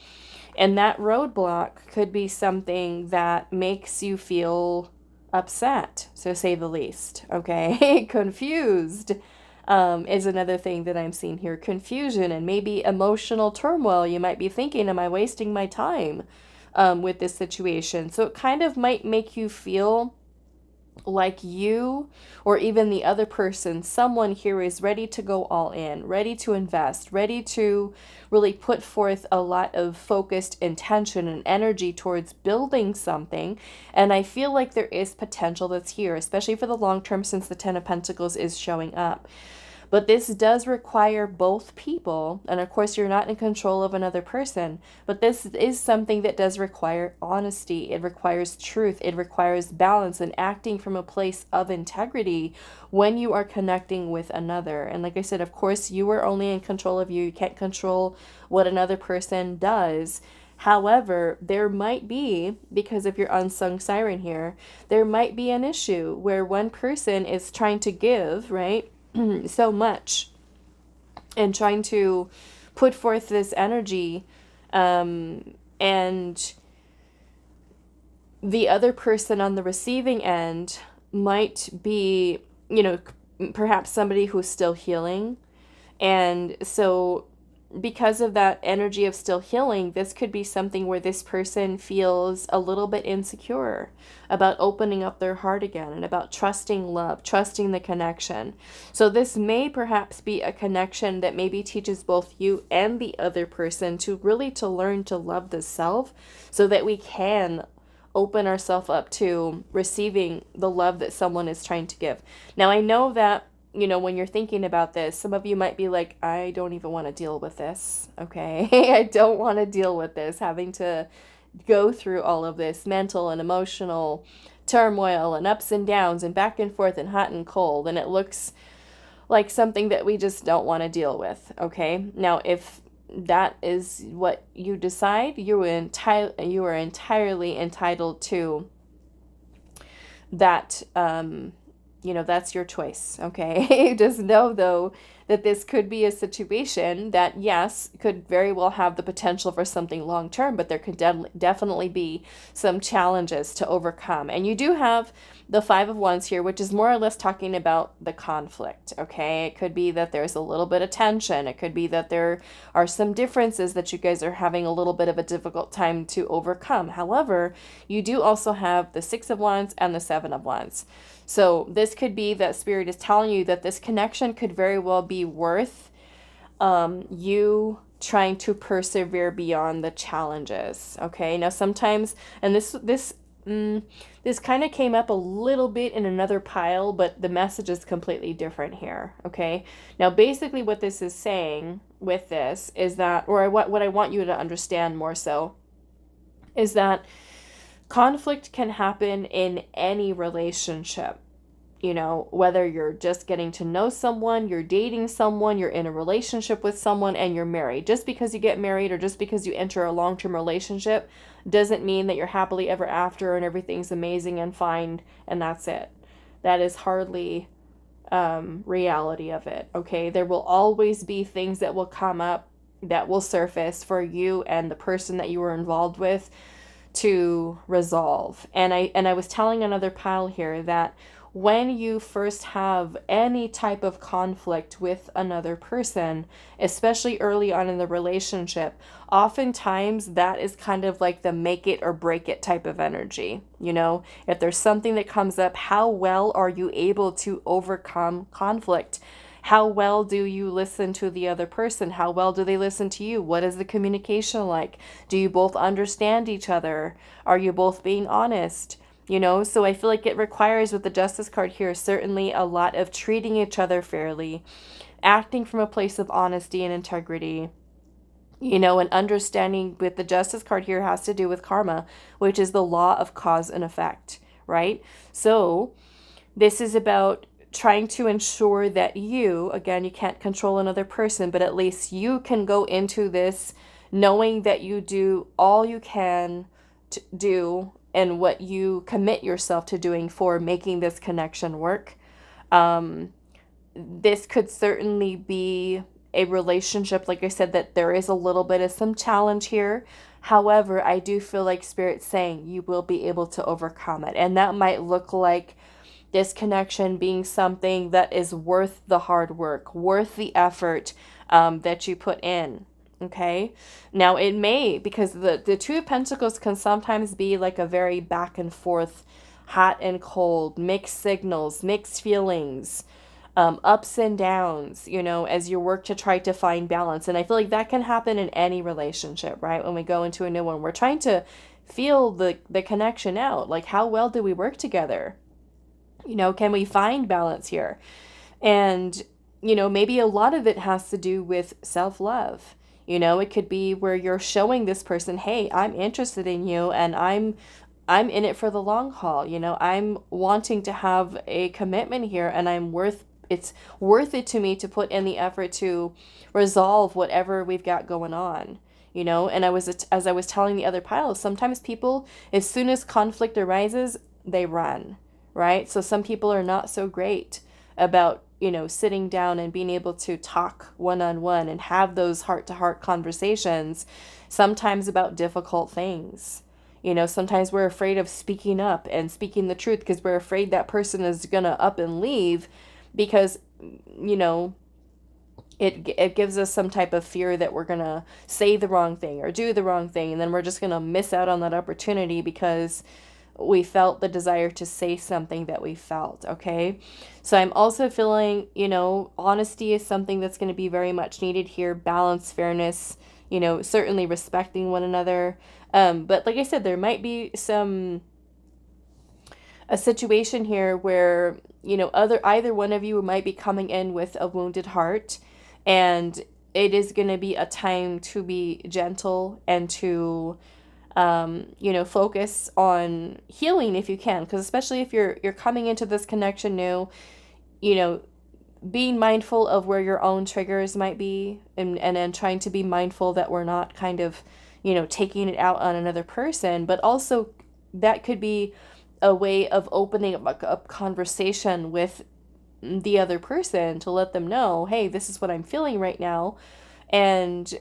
And that roadblock could be something that makes you feel upset, so say the least, okay? Confused is another thing that I'm seeing here. Confusion and maybe emotional turmoil. You might be thinking, am I wasting my time with this situation? So it kind of might make you feel like you or even the other person, someone here is ready to go all in, ready to invest, ready to really put forth a lot of focused intention and energy towards building something. And I feel like there is potential that's here, especially for the long term, since the Ten of Pentacles is showing up. But this does require both people, and of course you're not in control of another person, but this is something that does require honesty. It requires truth. It requires balance and acting from a place of integrity when you are connecting with another. And like I said, of course, you are only in control of you. You can't control what another person does. However, there might be, because of your unsung siren here, there might be an issue where one person is trying to give, right? So much and trying to put forth this energy, and the other person on the receiving end might be, perhaps somebody who's still healing. And so because of that energy of still healing, this could be something where this person feels a little bit insecure about opening up their heart again and about trusting love, trusting the connection. So this may perhaps be a connection that maybe teaches both you and the other person to learn to love the self, so that we can open ourselves up to receiving the love that someone is trying to give. Now, I know that when you're thinking about this, some of you might be like, I don't even want to deal with this, okay? I don't want to deal with this, having to go through all of this mental and emotional turmoil and ups and downs and back and forth and hot and cold, and it looks like something that we just don't want to deal with, okay? Now, if that is what you decide, you are entirely entitled to that. That's your choice, okay? Just know, though, that this could be a situation that, yes, could very well have the potential for something long-term, but there could definitely be some challenges to overcome. And you do have the Five of Wands here, which is more or less talking about the conflict, okay? It could be that there's a little bit of tension. It could be that there are some differences that you guys are having a little bit of a difficult time to overcome. However, you do also have the Six of Wands and the Seven of Wands. So this could be that Spirit is telling you that this connection could very well be worth you trying to persevere beyond the challenges. Okay, now sometimes, and this kind of came up a little bit in another pile, but the message is completely different here. Okay, now basically what this is saying with this is that, or what I want you to understand more so, is that conflict can happen in any relationship, whether you're just getting to know someone, you're dating someone, you're in a relationship with someone, and you're married. Just because you get married or just because you enter a long-term relationship doesn't mean that you're happily ever after and everything's amazing and fine and that's it. That is hardly reality of it, okay? There will always be things that will come up, that will surface for you and the person that you were involved with to resolve. And I was telling another pile here that when you first have any type of conflict with another person, especially early on in the relationship, oftentimes that is kind of like the make it or break it type of energy. If there's something that comes up, how well are you able to overcome conflict? How well do you listen to the other person? How well do they listen to you? What is the communication like? Do you both understand each other? Are you both being honest? So I feel like it requires, with the Justice card here, certainly a lot of treating each other fairly, acting from a place of honesty and integrity, and understanding with the Justice card here has to do with karma, which is the law of cause and effect, right? So this is about trying to ensure that you can't control another person, but at least you can go into this knowing that you do all you can to do and what you commit yourself to doing for making this connection work. This could certainly be a relationship, like I said, that there is a little bit of some challenge here. However, I do feel like Spirit's saying you will be able to overcome it. And that might look like this connection being something that is worth the hard work, worth the effort that you put in. Okay. Now it may, because the Two of Pentacles can sometimes be like a very back and forth, hot and cold, mixed signals, mixed feelings, ups and downs, you know, as you work to try to find balance. And I feel like that can happen in any relationship, right? When we go into a new one, we're trying to feel the connection out. Like, how well do we work together? You know, can we find balance here? And, you know, maybe a lot of it has to do with self-love. You know, it could be where you're showing this person, hey, I'm interested in you, and I'm in it for the long haul. You know, I'm wanting to have a commitment here, and it's worth it to me to put in the effort to resolve whatever we've got going on. You know, and as I was telling the other piles, sometimes people, as soon as conflict arises, they run, right? So some people are not so great about, you know, sitting down and being able to talk one-on-one and have those heart-to-heart conversations, sometimes about difficult things. You know, sometimes we're afraid of speaking up and speaking the truth because we're afraid that person is going to up and leave because, you know, it gives us some type of fear that we're going to say the wrong thing or do the wrong thing, and then we're just going to miss out on that opportunity because we felt the desire to say something that we felt, okay? So I'm also feeling, you know, honesty is something that's going to be very much needed here. Balance, fairness, you know, certainly respecting one another. But like I said, there might be a situation here where, you know, either one of you might be coming in with a wounded heart, and it is going to be a time to be gentle and to you know, focus on healing if you can, because especially if you're coming into this connection new, you know, being mindful of where your own triggers might be, and then trying to be mindful that we're not kind of, you know, taking it out on another person, but also that could be a way of opening up a conversation with the other person to let them know, hey, this is what I'm feeling right now, and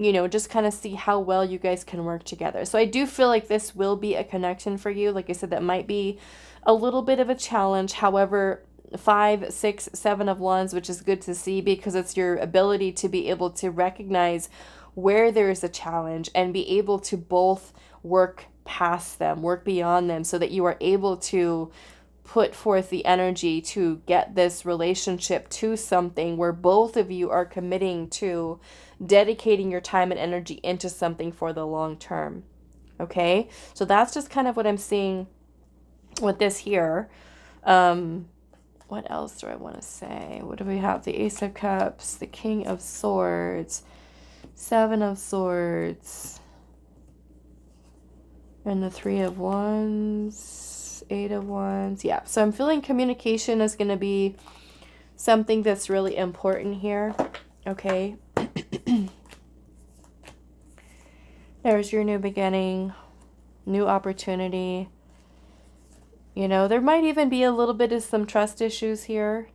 you know, just kind of see how well you guys can work together. So I do feel like this will be a connection for you. Like I said, that might be a little bit of a challenge. However, 5, 6, 7 of Wands, which is good to see because it's your ability to be able to recognize where there is a challenge and be able to both work past them, work beyond them, so that you are able to put forth the energy to get this relationship to something where both of you are committing to dedicating your time and energy into something for the long term. Okay, so that's just kind of what I'm seeing with this here. What else do I want to say? What do we have? The Ace of Cups, the King of Swords, 7 of Swords, and the 3 of Wands, 8 of Wands. Yeah, so I'm feeling communication is going to be something that's really important here. Okay. There's your new beginning, new opportunity. You know, there might even be a little bit of some trust issues here,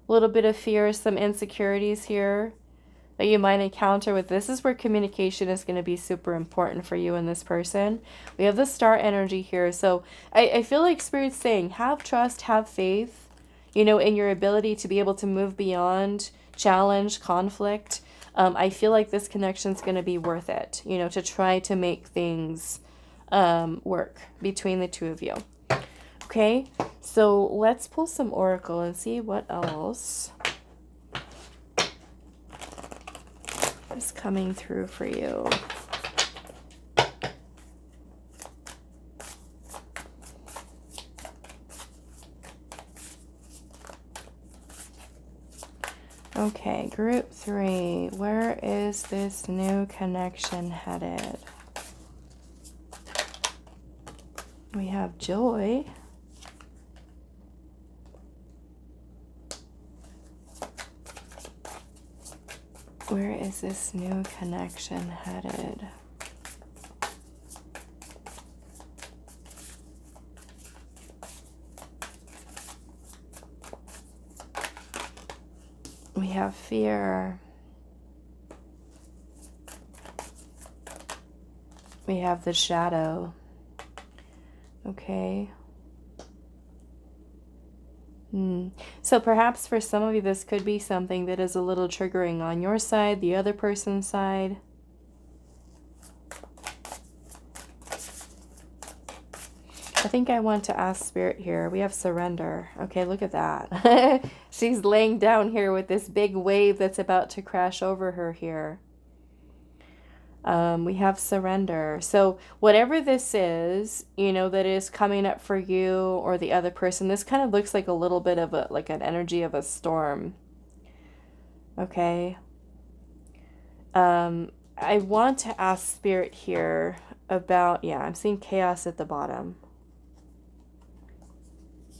a little bit of fear, some insecurities here that you might encounter with this. Is where communication is going to be super important for you and this person. We have the star energy here. So I feel like Spirit's saying, have trust, have faith, you know, in your ability to be able to move beyond challenge, conflict. I feel like this connection is going to be worth it, you know, to try to make things work between the two of you. Okay, so let's pull some oracle and see what else is coming through for you. Okay, group 3. Where is this new connection headed? We have joy. Where is this new connection headed? We have fear. We have the shadow. Okay. So perhaps for some of you, this could be something that is a little triggering on your side, the other person's side. I think I want to ask Spirit here. We have surrender. Okay, look at that. She's laying down here with this big wave that's about to crash over her here. We have surrender. So whatever this is, you know, that is coming up for you or the other person, this kind of looks like a little bit of a, like an energy of a storm. Okay. I want to ask Spirit here about, yeah, I'm seeing chaos at the bottom.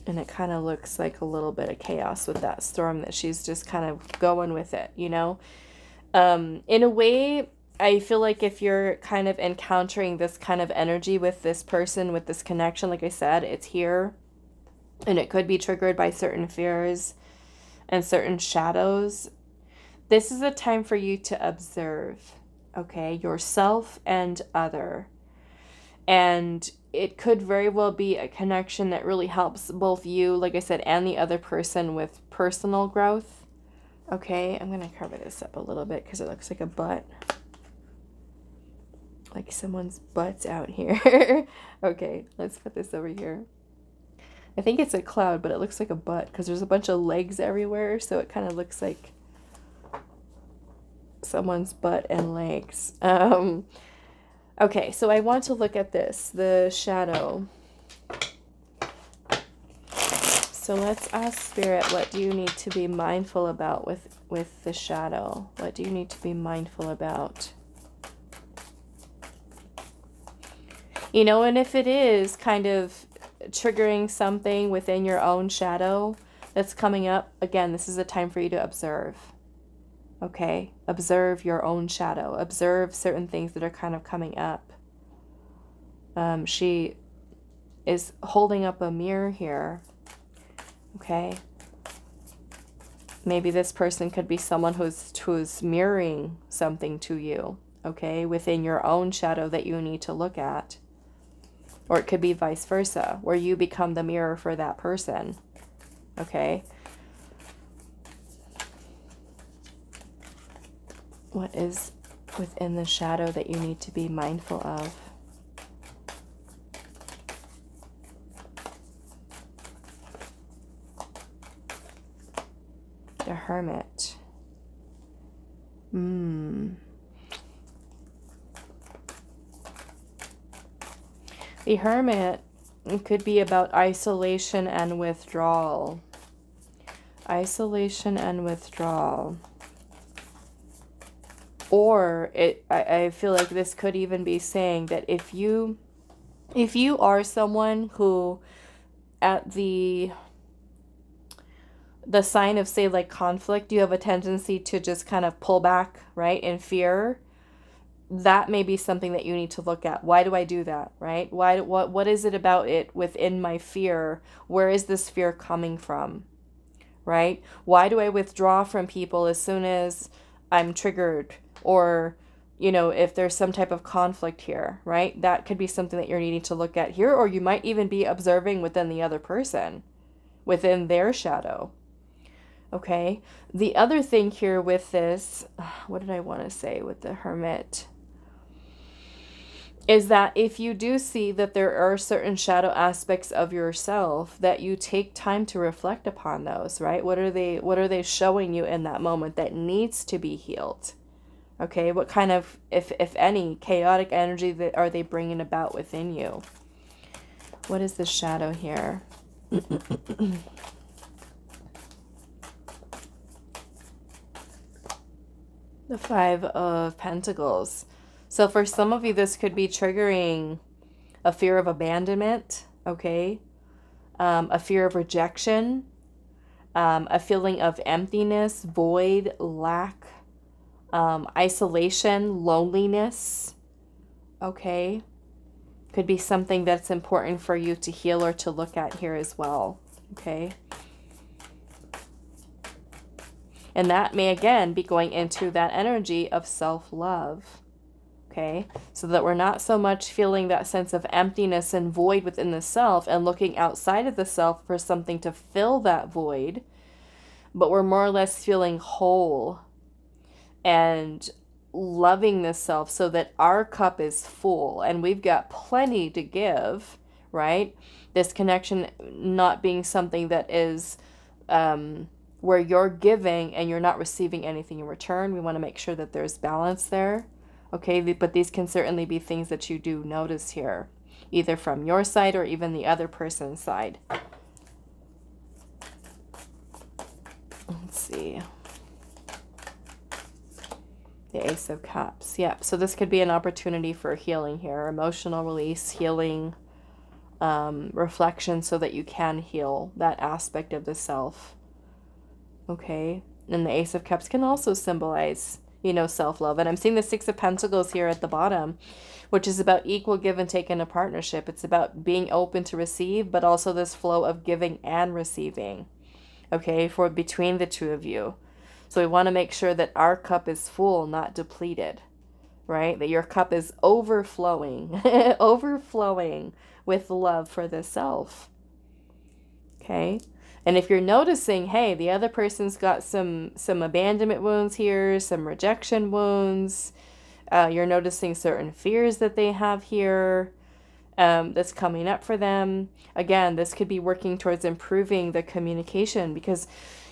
And it kind of looks like a little bit of chaos with that storm that she's just kind of going with it, you know? In a way, I feel like if you're kind of encountering this kind of energy with this person, with this connection, like I said, it's here. And it could be triggered by certain fears and certain shadows. This is a time for you to observe, okay, yourself and other. And it could very well be a connection that really helps both you, like I said, and the other person with personal growth. Okay, I'm going to cover this up a little bit because it looks like a butt. Like someone's butt's out here. Okay, let's put this over here. I think it's a cloud, but it looks like a butt because there's a bunch of legs everywhere. So it kind of looks like someone's butt and legs. Okay, so I want to look at this, the shadow. So let's ask Spirit, what do you need to be mindful about with the shadow? What do you need to be mindful about? You know, and if it is kind of triggering something within your own shadow that's coming up, again, this is a time for you to observe. Okay, observe your own shadow. Observe certain things that are kind of coming up. She is holding up a mirror here. Okay. Maybe this person could be someone who's mirroring something to you. Okay, within your own shadow that you need to look at. Or it could be vice versa, where you become the mirror for that person. Okay. What is within the shadow that you need to be mindful of? The Hermit. The Hermit could be about isolation and withdrawal. Isolation and withdrawal. Or I feel like this could even be saying that if you are someone who at the sign of, say, like conflict, you have a tendency to just kind of pull back, right, in fear, that may be something that you need to look at. Why do I do that, right? What is it about it within my fear? Where is this fear coming from, right? Why do I withdraw from people as soon as I'm triggered? Or, you know, if there's some type of conflict here, right? That could be something that you're needing to look at here, or you might even be observing within the other person, within their shadow. Okay. The other thing here with this, what did I want to say with the Hermit? Is that if you do see that there are certain shadow aspects of yourself, that you take time to reflect upon those, right? What are they showing you in that moment that needs to be healed? Okay, what kind of, if any, chaotic energy that are they bringing about within you? What is the shadow here? The Five of Pentacles. So for some of you, this could be triggering a fear of abandonment, okay? A fear of rejection, a feeling of emptiness, void, lack, isolation, loneliness, okay? Could be something that's important for you to heal or to look at here as well, okay? And that may, again, be going into that energy of self-love. okay? So that we're not so much feeling that sense of emptiness and void within the self and looking outside of the self for something to fill that void, but we're more or less feeling whole and loving the self so that our cup is full and we've got plenty to give, right? This connection not being something that is where you're giving and you're not receiving anything in return. We want to make sure that there's balance there, okay? But these can certainly be things that you do notice here, either from your side or even the other person's side. Let's see. The Ace of Cups. Yeah, so this could be an opportunity for healing here, emotional release, healing, reflection, so that you can heal that aspect of the self. Okay, and the Ace of Cups can also symbolize, you know, self-love. And I'm seeing the Six of Pentacles here at the bottom, which is about equal give and take in a partnership. It's about being open to receive, but also this flow of giving and receiving, okay, for between the two of you. So we want to make sure that our cup is full, not depleted, right? That your cup is overflowing, overflowing with love for the self. Okay? And if you're noticing, hey, the other person's got some abandonment wounds here, some rejection wounds, you're noticing certain fears that they have here, that's coming up for them. Again, this could be working towards improving the communication because,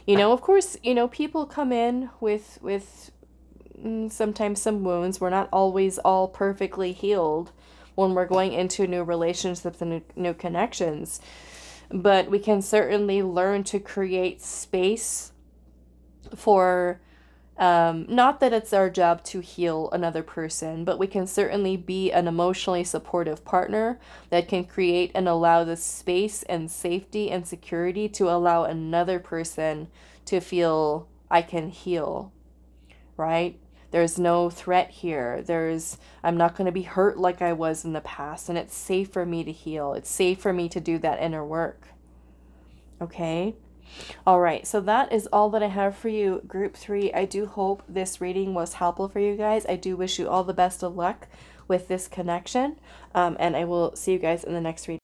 you know, of course, you know, people come in with sometimes some wounds. We're not always all perfectly healed when we're going into new relationships and new connections. But we can certainly learn to create space for, not that it's our job to heal another person, but we can certainly be an emotionally supportive partner that can create and allow the space and safety and security to allow another person to feel I can heal, right? There's no threat here. I'm not going to be hurt like I was in the past, and it's safe for me to heal. It's safe for me to do that inner work. Okay? All right, so that is all that I have for you, Group 3. I do hope this reading was helpful for you guys. I do wish you all the best of luck with this connection, and I will see you guys in the next reading.